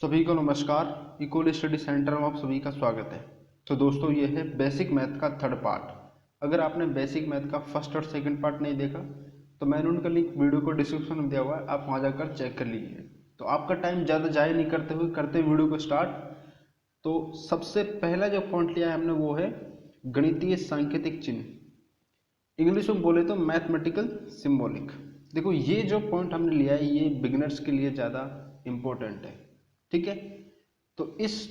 सभी को नमस्कार। इक्वल स्टडी सेंटर में आप सभी का स्वागत है। तो दोस्तों, ये है बेसिक मैथ का थर्ड पार्ट। अगर आपने बेसिक मैथ का फर्स्ट और सेकंड पार्ट नहीं देखा तो मैंने उनका लिंक वीडियो को डिस्क्रिप्शन में दिया हुआ है, आप वहां जाकर चेक कर लीजिए। तो आपका टाइम ज़्यादा जाया नहीं करते हुए करते वीडियो को स्टार्ट। तो सबसे पहला जो पॉइंट लिया है हमने वो है गणितीय सांकेतिक चिन्ह, इंग्लिश में बोले तो मैथमेटिकल सिंबॉलिक। देखो, ये जो पॉइंट हमने लिया है ये बिगिनर्स के लिए ज़्यादा इम्पोर्टेंट है। ठीक है, तो इस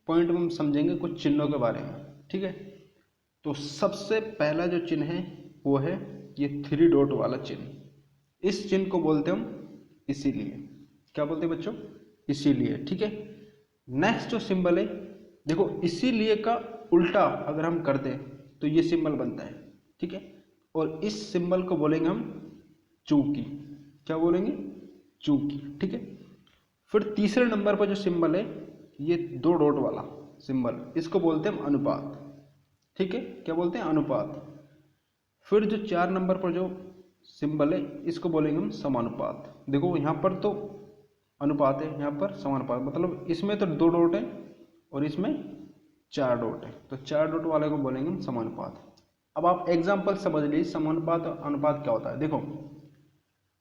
पॉइंट में हम समझेंगे कुछ चिन्हों के बारे में। ठीक है, तो सबसे पहला जो चिन्ह है वो है ये 3 डॉट वाला चिन्ह। इस चिन्ह को बोलते हम इसीलिए। क्या बोलते हैं बच्चों? इसीलिए। ठीक है, नेक्स्ट जो सिंबल है, देखो इसीलिए का उल्टा अगर हम कर दें तो ये सिंबल बनता है। ठीक है, और इस सिंबल को बोलेंगे हम चूंकि। क्या बोलेंगे? चूंकि। ठीक है, फिर तीसरे नंबर पर जो सिंबल है ये 2 डॉट वाला सिंबल, इसको बोलते हैं हम अनुपात। ठीक है, क्या बोलते हैं? अनुपात। फिर जो 4 नंबर पर जो सिंबल है इसको बोलेंगे हम समानुपात। देखो यहाँ पर तो अनुपात है, यहाँ पर समानुपात, मतलब इसमें तो 2 डॉट है और इसमें 4 डॉट है, तो 4 डॉट वाले को बोलेंगे हम समानुपात। अब आप एग्जाम्पल समझ लीजिए समानुपात और अनुपात क्या होता है। देखो,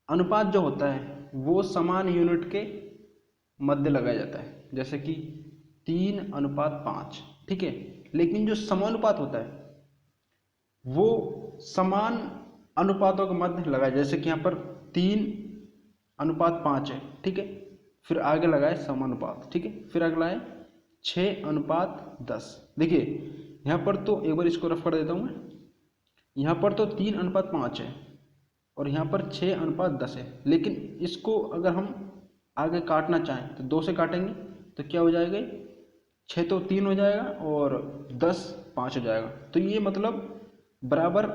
अनुपात जो होता है वो समान यूनिट के मध्य लगाया जाता है, जैसे कि 3:5। ठीक है, लेकिन जो समानुपात होता है वो समान अनुपातों के मध्य लगाया, जैसे कि यहाँ पर 3:5 है। ठीक है, फिर आगे लगाए समानुपात। ठीक है, फिर अगला है 6:10। देखिए यहाँ पर तो एक बार इसको रफ कर देता हूँ मैं। यहाँ पर तो 3:5 है और यहाँ पर 6:10 है, लेकिन इसको अगर हम आगे काटना चाहें तो 2 से काटेंगे तो क्या हो जाएगा? 6 तो 3 हो जाएगा और 10 5 हो जाएगा। तो ये मतलब बराबर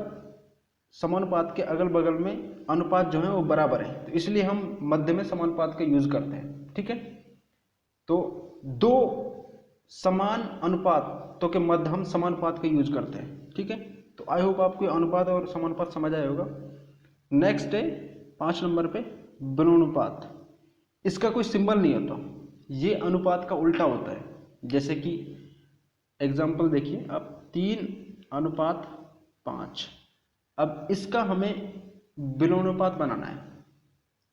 समानुपात के अगल बगल में अनुपात जो है वो बराबर है, तो इसलिए हम मध्य में समानुपात का यूज करते हैं। ठीक है, तो 2 समान अनुपातों के मध्य हम समानुपात का यूज करते हैं। ठीक है, तो आई होप आपको अनुपात और समानुपात समझ आया होगा। नेक्स्ट है 5 नंबर पे बलूनुपात। इसका कोई सिंबल नहीं होता, ये अनुपात का उल्टा होता है। जैसे कि एग्जाम्पल देखिए आप, 3:5। अब इसका हमें विलोमानुपात बनाना है,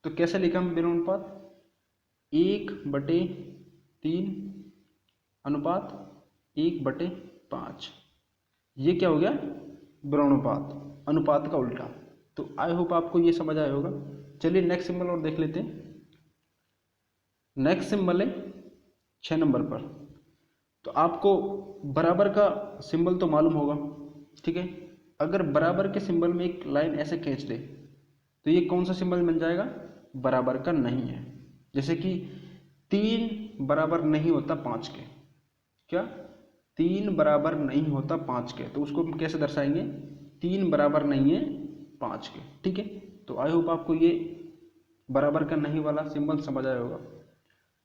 तो कैसे लिखा हम विलोमानुपात? 1/3 अनुपात 1/5। ये क्या हो गया? विलोमानुपात, अनुपात का उल्टा। तो आई होप आपको ये समझ आया होगा। चलिए नेक्स्ट सिंबल और देख लेते हैं। नेक्स्ट सिंबल है 6 नंबर पर। तो आपको बराबर का सिंबल तो मालूम होगा। ठीक है, अगर बराबर के सिंबल में एक लाइन ऐसे खींच दे तो ये कौन सा सिंबल बन जाएगा? बराबर का नहीं है। जैसे कि 3 बराबर नहीं होता 5 के। क्या? 3 बराबर नहीं होता 5 के, तो उसको हम कैसे दर्शाएंगे? 3 बराबर नहीं है 5 के। ठीक है, तो आई होप आपको ये बराबर का नहीं वाला सिंबल समझ आया होगा।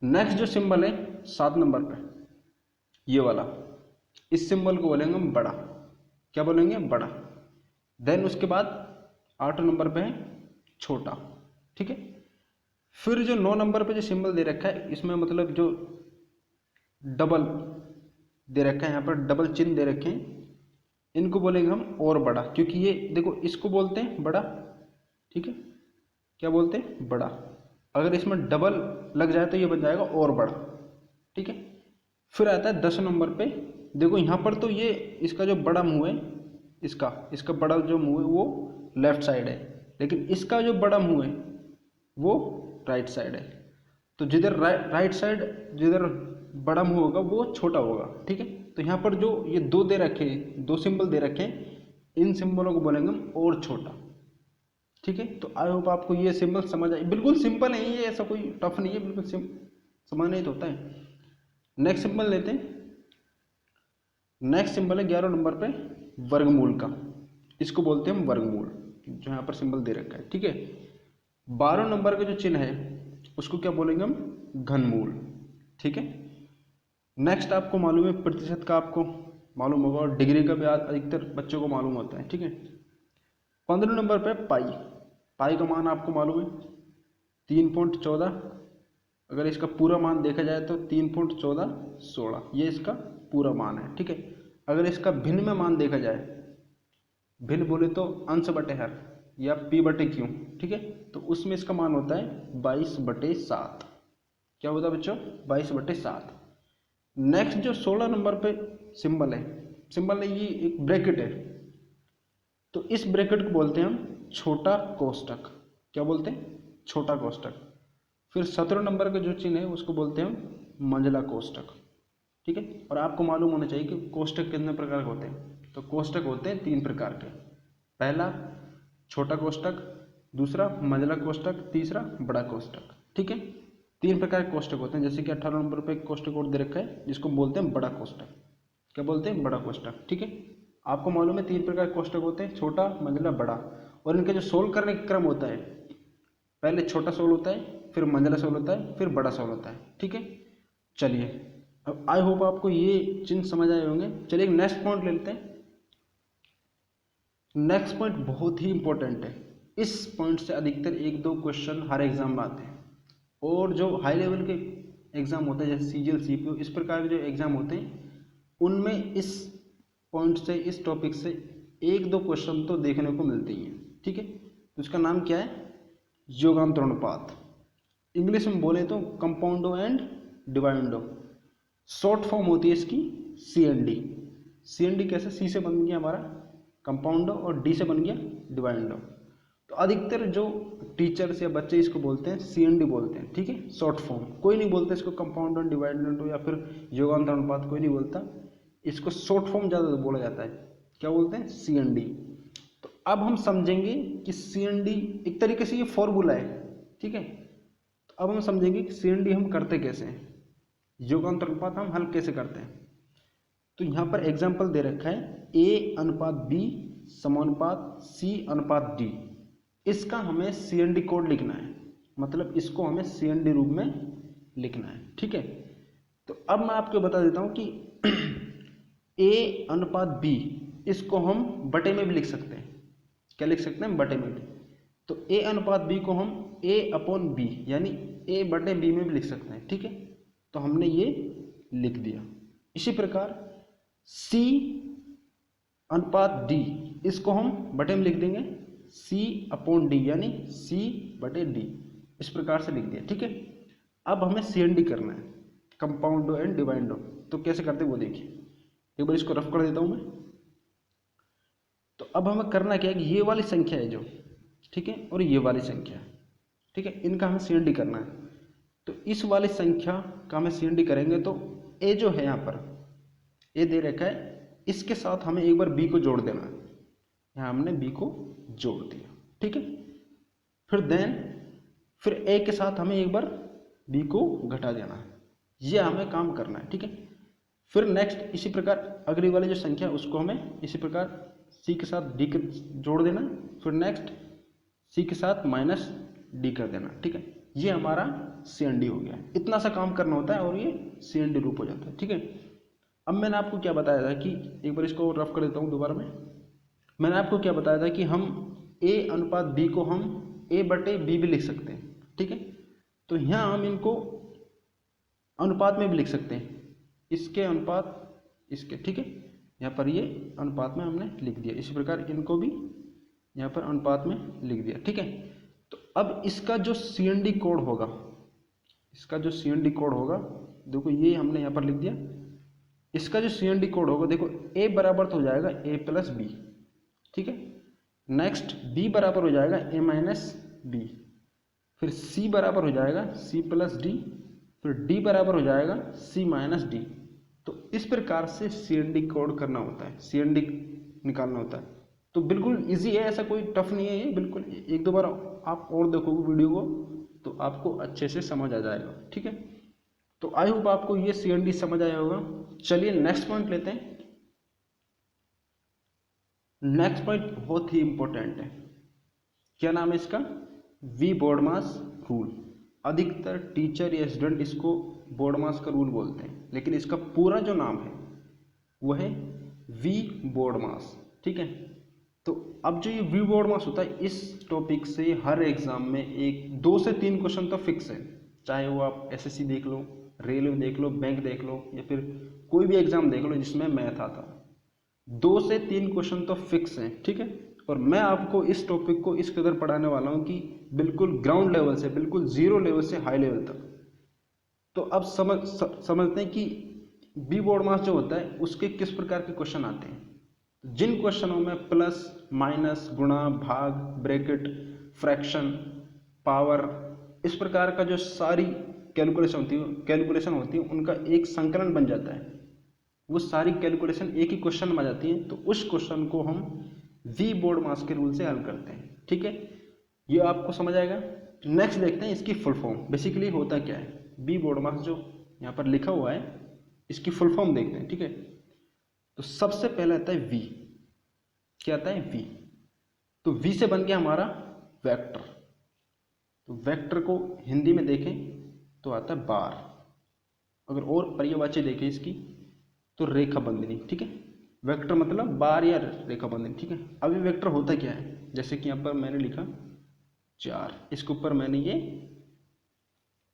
नेक्स्ट जो सिंबल है 7 नंबर पे, ये वाला, इस सिंबल को बोलेंगे हम बड़ा। क्या बोलेंगे? बड़ा। देन उसके बाद 8 नंबर पे है छोटा। ठीक है, फिर जो 9 नंबर पे जो सिंबल दे रखा है इसमें मतलब जो डबल दे रखा है, यहाँ पर डबल चिन्ह दे रखे हैं, इनको बोलेंगे हम और बड़ा, क्योंकि ये देखो इसको बोलते हैं बड़ा। ठीक है, क्या बोलते हैं? बड़ा। अगर इसमें डबल लग जाए तो ये बन जाएगा और बड़ा। ठीक है, फिर आता है 10 नंबर पे। देखो यहाँ पर तो ये इसका जो बड़ा मुंह है, इसका बड़ा जो मुंह है वो लेफ्ट साइड है, लेकिन इसका जो बड़ा मुंह है वो राइट साइड है। तो जिधर राइट साइड, जिधर बड़ा मुंह होगा वो छोटा होगा। ठीक है, तो यहाँ पर जो ये 2 दे रखे, 2 सिंबल दे रखे हैं, इन सिंबलों को बोलेंगे हम और छोटा। ठीक है, तो आई होप आपको ये सिंबल समझ आए। बिल्कुल सिंपल है ये, ऐसा कोई टफ नहीं है, बिल्कुल समझना ही तो होता है। नेक्स्ट सिंबल लेते हैं। नेक्स्ट सिंबल है 11 नंबर पे वर्गमूल का। इसको बोलते हैं हम वर्गमूल, जो यहाँ पर सिंबल दे रखा है। ठीक है, 12 नंबर का जो चिन्ह है उसको क्या बोलेंगे हम? घनमूल। ठीक है, नेक्स्ट आपको मालूम है प्रतिशत का, आपको मालूम होगा, और डिग्री का भी अधिकतर बच्चों को मालूम होता है। ठीक है, 15 नंबर पे पाई। पाई का मान आपको मालूम है 3.14 अगर इसका पूरा मान देखा जाए तो 3.1416 ये इसका पूरा मान है, ठीक है। अगर इसका भिन्न में मान देखा जाए, भिन्न बोले तो अंश बटे हर या p बटे क्यू, ठीक है, तो उसमें इसका मान होता है 22/7। क्या होता है बच्चों? 22/7। नेक्स्ट जो 16 नंबर पे सिंबल है, ये एक ब्रैकेट है, तो इस ब्रैकेट को बोलते हैं हम छोटा कोष्टक। क्या बोलते हैं? छोटा कोष्टक। फिर 17 नंबर का जो चिन्ह है उसको बोलते हैं हम मंझला कोष्टक, ठीक है। और आपको मालूम होना चाहिए कि कोष्टक कितने प्रकार के होते हैं। तो कोष्टक होते हैं 3 प्रकार के। पहला छोटा कोष्टक, दूसरा मंझला कोष्टक, तीसरा बड़ा कोष्टक, ठीक है। 3 प्रकार के कोष्टक होते हैं। जैसे कि 18 नंबर पे कोष्टक और दे रखा है जिसको बोलते हैं बड़ा कोष्टक। क्या बोलते हैं? बड़ा कोष्टक, ठीक है। आपको मालूम है 3 प्रकार के कोष्टक होते हैं, छोटा, मंझला, बड़ा। और इनका जो सोल्व करने का क्रम होता है, पहले छोटा सोल्व होता है, फिर मंझला सोल्व होता है, फिर बड़ा सोल्व होता है, ठीक है। चलिए, अब आई होप आपको ये चिन्ह समझ आए होंगे। चलिए नेक्स्ट पॉइंट ले लेते हैं। नेक्स्ट पॉइंट बहुत ही इंपॉर्टेंट है। इस पॉइंट से अधिकतर 1-2 क्वेश्चन हर एग्जाम में आते हैं। और जो हाई लेवल के एग्जाम होते हैं जैसे CGL CPO इस प्रकार के जो एग्जाम होते हैं उनमें इस पॉइंट से, इस टॉपिक से 1-2 क्वेश्चन तो देखने को मिलते ही हैं, ठीक है। तो इसका नाम क्या है? योगांतर अनुपात। इंग्लिश में बोले तो कंपाउंडो एंड डिवाइडो। शॉर्ट फॉर्म होती है इसकी CND। CND कैसे? C से बन गया हमारा कंपाउंडो और D से बन गया डिवाइडो। तो अधिकतर जो टीचर्स या बच्चे इसको बोलते हैं CND बोलते हैं, ठीक है, शॉर्ट फॉर्म। कोई नहीं बोलता इसको कंपाउंडो एंड डिवाइडो या फिर योगांतर अनुपात, कोई नहीं बोलता। इसको शॉर्ट फॉर्म ज़्यादा बोला जाता है। क्या बोलते हैं? CND। तो अब हम समझेंगे कि CND एक तरीके से ये फॉर्मूला है, ठीक है। तो अब हम समझेंगे कि CND हम करते कैसे हैं, योगांतर अनुपात हम हल कैसे करते हैं। तो यहाँ पर एग्जाम्पल दे रखा है A/B समानुपात C/D। इसका हमें CND कोड लिखना है, मतलब इसको हमें CND रूप में लिखना है, ठीक है। तो अब मैं आपको बता देता हूँ कि A/B इसको हम बटे में भी लिख सकते हैं। क्या लिख सकते हैं? बटे में भी। तो A/B को हम A/B यानी A/B में भी लिख सकते हैं, ठीक है। तो हमने ये लिख दिया। इसी प्रकार C/D इसको हम बटे में लिख देंगे C/D यानी C/D। इस प्रकार से लिख दिया, ठीक है। अब हमें CND करना है, कंपाउंडो एंड डिवाइडो। तो कैसे करते हैं वो देखिए। एक बार इसको रफ कर देता हूं मैं। तो अब हमें करना क्या है कि ये वाली संख्या है जो, ठीक है, और ये वाली संख्या, ठीक है, इनका हमें CND करना है। तो इस वाली संख्या का हमें CND करेंगे तो A जो है यहाँ पर A दे रखा है, इसके साथ हमें एक बार B को जोड़ देना है। यहाँ हमने B को जोड़ दिया, ठीक है। फिर A के साथ हमें एक बार B को घटा देना है। ये हमें काम करना है, ठीक है। फिर नेक्स्ट इसी प्रकार अगली वाली जो संख्या उसको हमें इसी प्रकार C के साथ D के जोड़ देना। फिर नेक्स्ट C के साथ -D कर देना, ठीक है। ये हमारा CND हो गया। इतना सा काम करना होता है और ये CND रूप हो जाता है, ठीक है। अब मैंने आपको क्या बताया था कि एक बार इसको रफ कर देता हूँ दोबारा में। मैंने आपको क्या बताया था कि हम A/B को हम A/B भी लिख सकते हैं, ठीक है। तो यहाँ हम इनको अनुपात में भी लिख सकते हैं, इसके अनुपात इसके, ठीक है। यहाँ पर ये अनुपात में हमने लिख दिया। इसी प्रकार इनको भी यहाँ पर अनुपात में लिख दिया, ठीक है। तो अब इसका जो CND कोड होगा, देखो ये हमने यहाँ पर लिख दिया। इसका जो CND कोड होगा देखो A बराबर तो हो जाएगा A+B, ठीक है। नेक्स्ट B बराबर हो जाएगा A-B। फिर C बराबर हो जाएगा C+D। फिर D बराबर हो जाएगा C-D। तो इस प्रकार से CND कोड करना होता है, CND निकालना होता है। तो बिल्कुल इजी है, ऐसा कोई टफ नहीं है ये, बिल्कुल। 1-2 बार आप और देखोगे वीडियो को तो आपको अच्छे से समझ आ जाएगा, ठीक है। तो आई होप आपको ये CND समझ आया होगा। चलिए नेक्स्ट पॉइंट लेते हैं। नेक्स्ट पॉइंट बहुत ही इंपॉर्टेंट है। क्या नाम है इसका? V BODMAS rule. अधिकतर टीचर या स्टूडेंट इसको बोर्डमास का रूल बोलते हैं, लेकिन इसका पूरा जो नाम है वो है वी बोर्डमास, ठीक है। तो अब जो ये वी बोर्डमास होता है, इस टॉपिक से हर एग्जाम में 2 से 3 क्वेश्चन तो फिक्स है, चाहे वो आप एसएससी देख लो, रेलवे देख लो, बैंक देख लो, या फिर कोई भी एग्जाम देख लो जिसमें मैथ आता, 2 से 3 क्वेश्चन तो फिक्स हैं, ठीक है। और मैं आपको इस टॉपिक को इस कदर पढ़ाने वाला हूँ कि बिल्कुल ग्राउंड लेवल से, बिल्कुल जीरो लेवल से हाई लेवल तक। तो अब समझते हैं कि बी बोर्ड मास जो होता है उसके किस प्रकार के क्वेश्चन आते हैं। जिन क्वेश्चनों में प्लस, माइनस, गुणा, भाग, ब्रैकेट, फ्रैक्शन, पावर, इस प्रकार का जो सारी कैलकुलेशन होती है उनका एक संकलन बन जाता है, वो सारी कैलकुलेशन एक ही क्वेश्चन में आ जाती हैं, तो उस क्वेश्चन को हम वी बोर्ड मास के रूल से हल करते हैं, ठीक है। ये आपको समझ आएगा। नेक्स्ट देखते हैं इसकी फुल फॉर्म बेसिकली होता क्या है। बी बोर्ड मास जो यहाँ पर लिखा हुआ है इसकी फुल फॉर्म देखते हैं, ठीक है। तो सबसे पहले आता है वी। क्या आता है? वी। तो वी से बन गया हमारा वेक्टर। तो वेक्टर को हिंदी में देखें तो आता है बार। अगर और पर्यायवाची देखें इसकी तो रेखा बंधनी, ठीक है। वेक्टर मतलब बार या रेखा बंधनी, ठीक है। अब ये वेक्टर होता क्या है, जैसे कि यहाँ पर मैंने लिखा 4, इसके ऊपर मैंने ये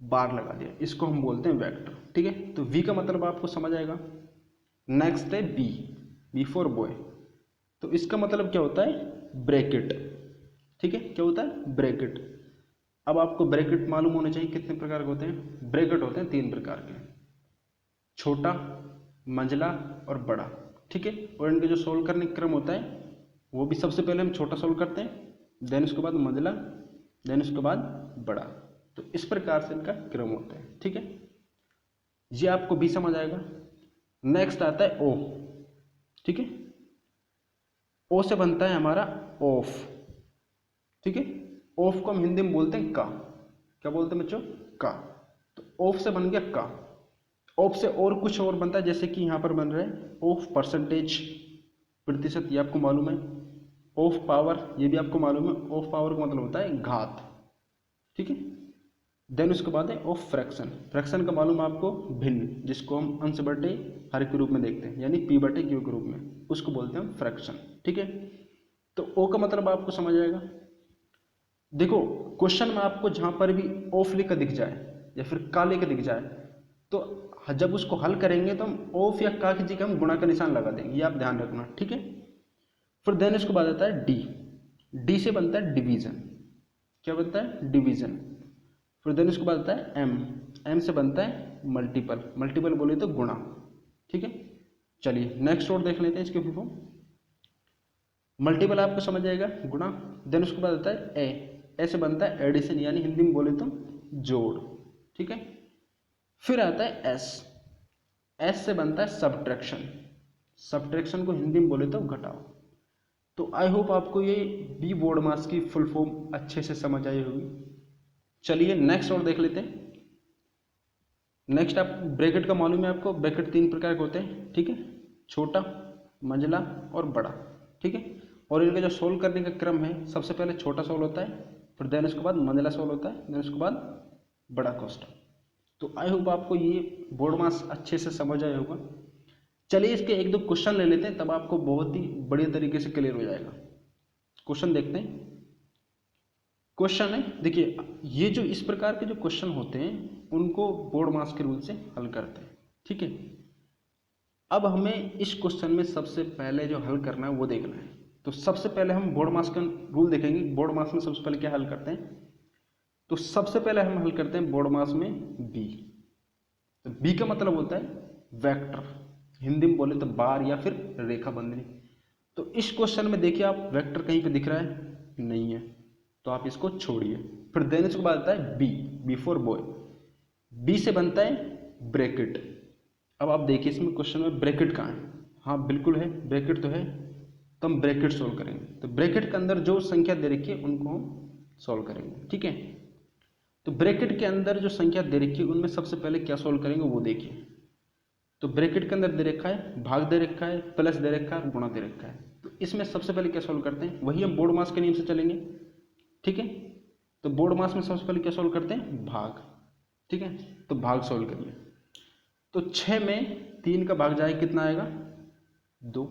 बार लगा दिया, इसको हम बोलते हैं वेक्टर, ठीक है। तो वी का मतलब आपको समझ आएगा। नेक्स्ट है बी, बी फॉर बॉय। तो इसका मतलब क्या होता है? ब्रैकेट, ठीक है। क्या होता है? ब्रैकेट। अब आपको ब्रैकेट मालूम होने चाहिए कितने प्रकार के होते हैं। ब्रैकेट होते हैं 3 प्रकार के, छोटा, मंझला और बड़ा, ठीक है। और इनके जो सोल्व करने का क्रम होता है वो भी सबसे पहले हम छोटा सोल्व करते हैं, देन उसके बाद मंझला, देन उसके बाद बड़ा। तो इस प्रकार से इनका क्रम होता है, ठीक है। ये आपको भी समझ आएगा। नेक्स्ट आता है ओ, ठीक है। ओ से बनता है हमारा ऑफ, ठीक है। ऑफ को हम हिंदी में बोलते हैं का। क्या बोलते हैं बच्चों? का। तो ऑफ से बन गया का। ऑफ से और कुछ और बनता है, जैसे कि यहां पर बन रहा है ऑफ परसेंटेज, प्रतिशत, ये आपको मालूम है। ऑफ पावर, ये भी आपको मालूम है। ऑफ पावर का मतलब होता है घात, ठीक है। देन उसके बाद है ऑफ फ्रैक्शन। फ्रैक्शन का मालूम आपको भिन्न, जिसको हम अंश बटे हर के रूप में देखते हैं, यानी पी बटे क्यू के रूप में, उसको बोलते हैं हम फ्रैक्शन, ठीक है। तो ओ का मतलब आपको समझ आएगा। देखो क्वेश्चन में आपको जहां पर भी ऑफ लिखा दिख जाए या फिर का लिखा दिख जाए, तो जब उसको हल करेंगे तो हम ऑफ या का की जगह हम गुणा का निशान लगा देंगे, ये आप ध्यान रखना, ठीक है। फिर देन इसके बाद आता है डी। डी से बनता है डिवीजन। क्या बनता है? डिवीजन। फिर देन इसके बाद आता है एम। एम से बनता है मल्टीपल। मल्टीपल बोले तो गुणा, ठीक है। चलिए नेक्स्ट और देख लेते हैं इसके फुल फॉर्म। मल्टीपल आपको समझ आएगा, गुणा। देन उसके बाद आता है ए। ए से बनता है एडिशन, यानी हिंदी में बोले तो जोड़, ठीक है। फिर आता है एस। एस से बनता है सब्ट्रैक्शन। सब्ट्रैक्शन को हिंदी में बोले तो घटाओ। तो आई होप आपको ये बी बोर्ड मास की फुल फॉर्म अच्छे से समझ आई होगी। चलिए नेक्स्ट और देख लेते हैं। नेक्स्ट आप ब्रैकेट का मालूम है आपको। ब्रैकेट 3 प्रकार के होते हैं, ठीक है। छोटा, मंझला और बड़ा, ठीक है। और इनका जो सोल्व करने का क्रम है, सबसे पहले छोटा सोल्व होता है, फिर देन उसके बाद मंझला सोल्व होता है, देन उसके बाद बड़ा क्वेश्चन। तो आई होप आपको ये बोर्ड मास अच्छे से समझ आया होगा। चलिए इसके 1-2 क्वेश्चन ले लेते हैं, तब आपको बहुत ही बढ़िया तरीके से क्लियर हो जाएगा। क्वेश्चन देखते हैं। क्वेश्चन है, देखिए ये जो इस प्रकार के जो क्वेश्चन होते हैं उनको बोर्ड मास के रूल से हल करते हैं, ठीक है। अब हमें इस क्वेश्चन में सबसे पहले जो हल करना है वो देखना है। तो सबसे पहले हम बोर्ड मास का रूल देखेंगे। बोर्ड मास में सबसे पहले क्या हल करते हैं, तो सबसे पहले हम हल करते हैं बोर्ड मास में बी। तो बी का मतलब होता है वेक्टर, हिंदी में बोले तो बार या फिर रेखा बंधनी। तो इस क्वेश्चन में देखिए आप वेक्टर कहीं पे दिख रहा है? नहीं है, तो आप इसको छोड़िए। फिर देन इसके बाद आता है B, B for boy. B से बनता है ब्रैकेट। अब आप देखिए इसमें क्वेश्चन में ब्रैकेट कहाँ है? हाँ बिल्कुल है, ब्रैकेट तो है, तो हम ब्रैकेट सोल्व करेंगे। तो ब्रैकेट के अंदर जो संख्या दे रखी है उनको हम सोल्व करेंगे, ठीक है। तो ब्रैकेट के अंदर जो संख्या दे रखी है उनमें सबसे पहले क्या सोल्व करेंगे वो देखिए। तो ब्रैकेट के अंदर दे रखा है, भाग दे रखा है, प्लस दे रखा है और गुणा दे रखा है। तो इसमें सबसे पहले क्या सोल्व करते हैं, वही हम बोर्ड मास के नियम से चलेंगे, ठीक है। तो बोर्ड मास में सबसे पहले क्या सोल्व करते हैं, भाग, ठीक है। तो भाग सोल्व करिए। तो 6 में 3 का भाग जाए कितना आएगा, 2,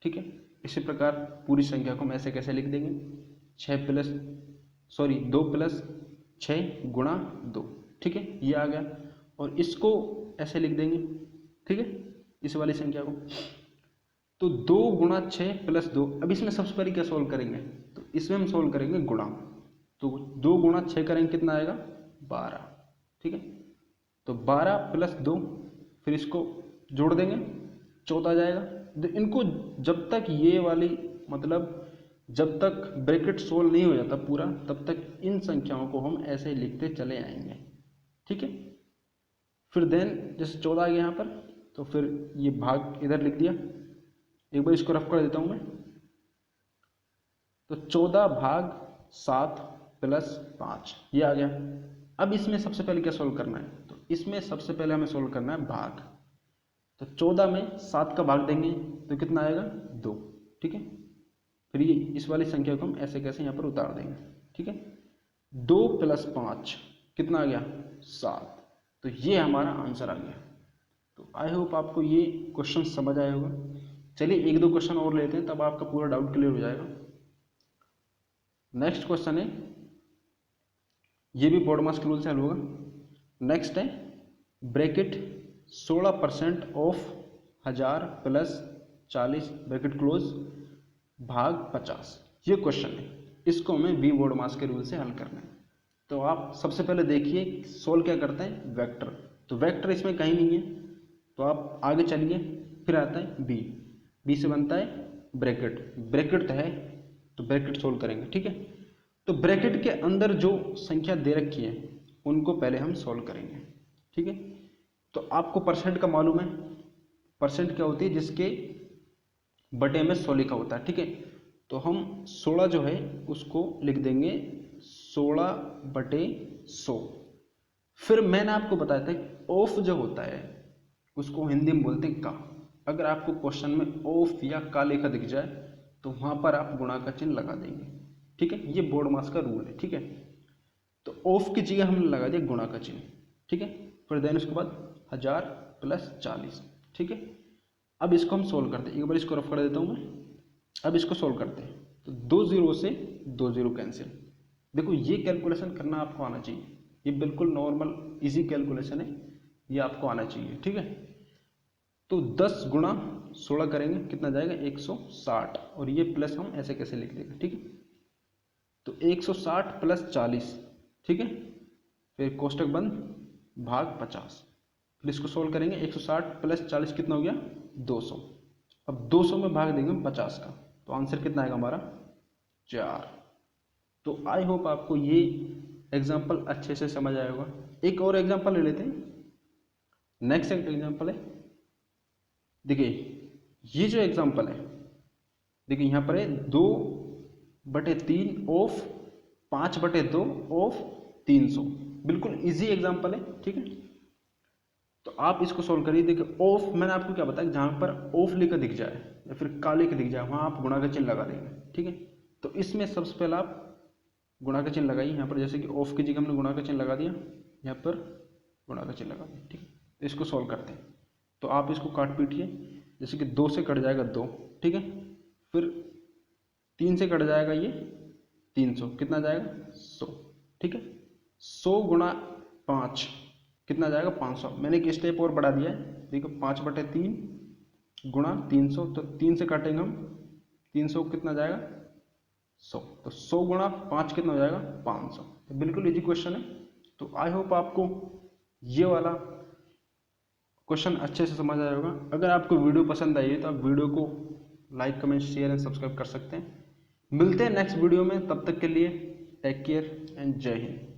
ठीक है। इसी प्रकार पूरी संख्या को हम ऐसे कैसे लिख देंगे, 2 + 6 गुणा 2, ठीक है, ये आ गया। और इसको ऐसे लिख देंगे, ठीक है, इस वाली संख्या को। तो 2 गुणा 6 प्लस 2। अब इसमें सबसे पहले क्या सोल्व करेंगे, तो इसमें हम सोल्व करेंगे गुणा। तो 2 गुणा 6 करेंगे, कितना आएगा 12, ठीक है। तो 12 प्लस 2, फिर इसको जोड़ देंगे, 14 आ जाएगा। तो इनको जब तक ये वाली मतलब जब तक ब्रैकेट सोल्व नहीं हो जाता पूरा, तब तक इन संख्याओं को हम ऐसे ही लिखते चले आएंगे, ठीक है। फिर देन जैसे 14 आ गया यहाँ पर, तो फिर ये भाग इधर लिख दिया। एक बार इसको रफ कर देता हूँ मैं। तो 14 भाग 7 प्लस 5 ये आ गया। अब इसमें सबसे पहले क्या सोल्व करना है, तो इसमें सबसे पहले हमें सोल्व करना है भाग। तो 14 में 7 का भाग देंगे तो कितना आएगा 2, ठीक है। फिर ये इस वाली संख्या को हम ऐसे कैसे यहाँ पर उतार देंगे, ठीक है। 2 प्लस 5 कितना आ गया 7। तो ये हमारा आंसर आ गया। तो आई होप आपको ये क्वेश्चन समझ आया होगा। चलिए 1-2 क्वेश्चन और लेते हैं, तब आपका पूरा डाउट क्लियर हो जाएगा। नेक्स्ट क्वेश्चन है, ये भी बोर्ड मास के रूल से हल होगा। नेक्स्ट है bracket 16% of 1000 plus 40 bracket close भाग 50। ये क्वेश्चन है, इसको हमें बी बोर्ड मास के रूल से हल करना है। तो आप सबसे पहले देखिए सोल्व क्या करते हैं, वेक्टर। तो वेक्टर इसमें कहीं नहीं है, तो आप आगे चलिए। फिर आता है बी, बी से बनता है ब्रैकेट, ब्रैकेट है तो ब्रैकेट सोल्व करेंगे, ठीक है। तो ब्रैकेट के अंदर जो संख्या दे रखी है उनको पहले हम सोल्व करेंगे, ठीक है। तो आपको परसेंट का मालूम है, परसेंट क्या होती है, जिसके बटे में 100 लिखा होता है, ठीक है। तो हम 16 जो है उसको लिख देंगे 16/100। फिर मैंने आपको बताया था ऑफ जो होता है उसको हिंदी में बोलते हैं का। अगर आपको क्वेश्चन में ऑफ या का लिखा दिख जाए तो वहां पर आप गुणा का चिन्ह लगा देंगे, ठीक है। ये बोर्ड मास का रूल है, ठीक है। तो ऑफ की जगह हमने लगा दिया गुणा का चिन्ह, ठीक है। फिर देन उसके बाद 1000 प्लस 40, ठीक है। अब इसको हम सोल्व करते हैं, एक बार इसको रफ कर देता हूँ मैं। अब इसको सोल्व करते हैं, तो 2 0 से 2 0 कैंसिल। देखो ये कैलकुलेशन करना आपको आना चाहिए, ये बिल्कुल नॉर्मल इजी कैलकुलेशन है, ये आपको आना चाहिए, ठीक है। तो 10 गुणा 16 करेंगे, कितना जाएगा 160, और ये प्लस हम ऐसे कैसे लिख देंगे, ठीक है। तो 160 प्लस 40, ठीक है। फिर कोष्टक बंद भाग 50। फिर इसको सोल्व करेंगे, 160 प्लस 40 कितना हो गया 200। अब 200 में भाग देंगे 50 का, तो आंसर कितना आएगा हमारा 4। तो आई होप आपको ये एग्जाम्पल अच्छे से समझ आया होगा। एक और एग्जाम्पल ले लेते हैं। नेक्स्ट एग्जाम्पल है, देखिए ये जो एग्जाम्पल है, देखिए यहाँ पर है 2/3 ऑफ 5/2 ऑफ 300। बिल्कुल इजी एग्जाम्पल है, ठीक है। तो आप इसको सोल्व करिए। देखिए ऑफ मैंने आपको क्या बताया, जहाँ पर ऑफ लिखा दिख जाए या फिर का लिखा दिख जाए वहाँ आप गुणा का चिन्ह लगा देंगे, ठीक है। तो इसमें सबसे पहले आप गुणा का चिन्ह लगाइए यहाँ पर, जैसे कि ऑफ की जगह हमने गुणा का चिन्ह लगा दिया, यहाँ पर गुणा का चिन्ह लगा दिया, ठीक है। तो इसको सोल्व करते हैं, तो आप इसको काट पीटिए। जैसे कि 2 से कट जाएगा 2, ठीक है। फिर 3 से कट जाएगा ये 300, कितना जाएगा 100, ठीक है। 100 गुणा 5 कितना जाएगा 500। मैंने एक स्टेप और बढ़ा दिया है, देखो 5/3 गुणा 300, तो 3 से काटेंगे हम, 300 कितना जाएगा 100। तो 100 गुणा 5 कितना हो जाएगा 500। तो बिल्कुल इजी क्वेश्चन है। तो आई होप आपको ये वाला क्वेश्चन अच्छे से समझ आया होगा। अगर आपको वीडियो पसंद आई है तो आप वीडियो को like comment share and subscribe कर सकते हैं। मिलते हैं नेक्स्ट वीडियो में, तब तक के लिए टेक केयर एंड जय हिंद।